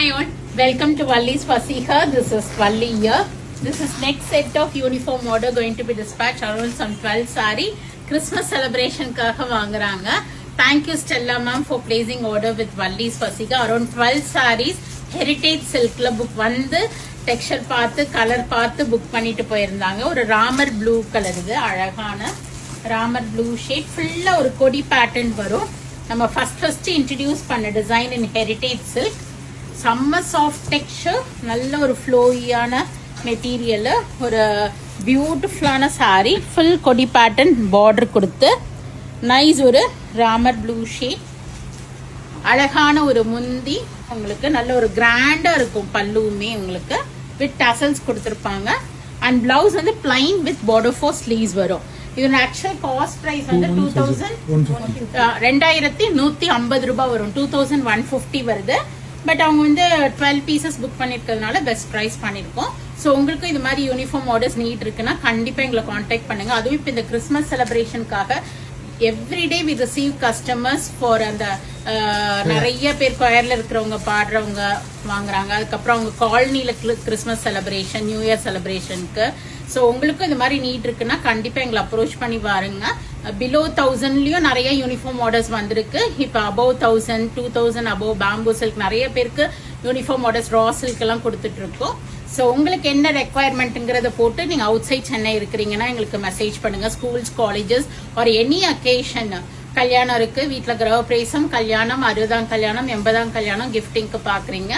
Hi all, welcome to Valli's Fasiha. This is Valli here. This is next set of uniform order going to be dispatched around some 12 saree. Christmas celebration kaha vaanguranga. Thank you Stella ma'am for placing order with Valli's Fasiha. Around 12 sarees heritage silk la book vandu texture paathu color paathu book பண்ணிட்டு போயிருந்தாங்க. ஒரு Ramar blue colour இது அழகான Ramar blue shade ஃபுல்லா ஒரு கொடி pattern வரும். நம்ம ஃபர்ஸ்ட் இன்ட்ரோடியூஸ் பண்ண டிசைன் இன் ஹெரிடேஜ் சில்க். செம்ம சாஃப்ட் டெக்ஸ்சர், நல்ல ஒரு ஃப்ளோயியான மெட்டீரியல், ஒரு பியூட்டிஃபுல்லான சாரி, ஃபுல் கொடி பேட்டர்ன் பார்டர் கொடுத்து நைஸ் ஒரு ராமர் ப்ளூ ஷேட், அழகான ஒரு முந்தி உங்களுக்கு நல்ல ஒரு கிராண்டா இருக்கும். பல்லுவுமே உங்களுக்கு வித் டசல்ஸ் கொடுத்துருப்பாங்க. அண்ட் பிளவுஸ் வந்து plain with border for sleeves வரும். இதோட ஆக்சுவல் காஸ்ட் பிரைஸ் வந்து 2150 ரூபாய் வரும். 2150 வருது. பட் அவங்க வந்து 12 பீசஸ் புக் பண்ணிருக்கிறதுனால பெஸ்ட் பிரைஸ் பண்ணிருக்கோம். ஸோ உங்களுக்கு இது மாதிரி யூனிஃபார்ம் ஆர்டர்ஸ் நீட் இருக்குன்னா கண்டிப்பா எங்களை காண்டாக்ட் பண்ணுங்க. அதுவும் இப்போ இந்த கிறிஸ்மஸ் செலிப்ரேஷனுக்காக everyday we receive customers for அந்த நிறைய பேர் கொயர்ல இருக்கிறவங்க பாடுறவங்க வாங்குறாங்க. அதுக்கப்புறம் அவங்க காலனில கிறிஸ்மஸ் செலிப்ரேஷன், நியூ இயர் செலிப்ரேஷனுக்கு. ஸோ உங்களுக்கும் இந்த மாதிரி நீட் இருக்குன்னா கண்டிப்பா எங்களை அப்ரோச் பண்ணி பாருங்க. பிலோ 1000லயும் நிறைய யூனிஃபார்ம் ஆர்டர்ஸ் வந்திருக்கு. இப்போ அபவ் 1000, 2000 அபவ் பேம்பூ சில்க் நிறைய பேருக்கு யூனிஃபார்ம் ஆர்டர்ஸ் ரா சில்க் எல்லாம் கொடுத்துட்டு இருக்கோம். ஸோ உங்களுக்கு என்ன ரெக்குவயர்மெண்ட்டுங்கிறத போட்டு நீங்க அவுட் சைட் சென்னை இருக்கிறீங்கன்னா எங்களுக்கு மெசேஜ் பண்ணுங்க. Schools, colleges or any occasion, கல்யாணம் இருக்கு, வீட்டுல கிரகப்பிரவேசம், கல்யாணம், 60ஆம் கல்யாணம், 80ஆம் கல்யாணம், கிஃப்டிங்க்கு பாக்குறீங்க,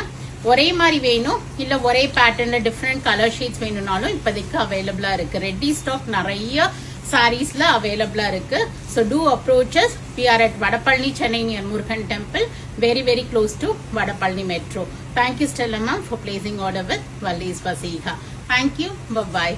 ஒரே மாதிரி வேணும் இல்ல ஒரே பேட்டர்ன்ல டிஃப்ரெண்ட் கலர் ஷீட்ஸ் வேணும்னாலும் இப்போதைக்கு அவைலபிளா இருக்கு. ரெடி ஸ்டாக் நிறைய சாரீஸ்ல அவைலபிளா இருக்கு. So two approaches. We are at Vadapalani, Chennai near Murugan temple, very close to Vadapalni Metro. Thank you Stella ma'am for placing order with Valli's Fasiha. Thank you. Bye bye.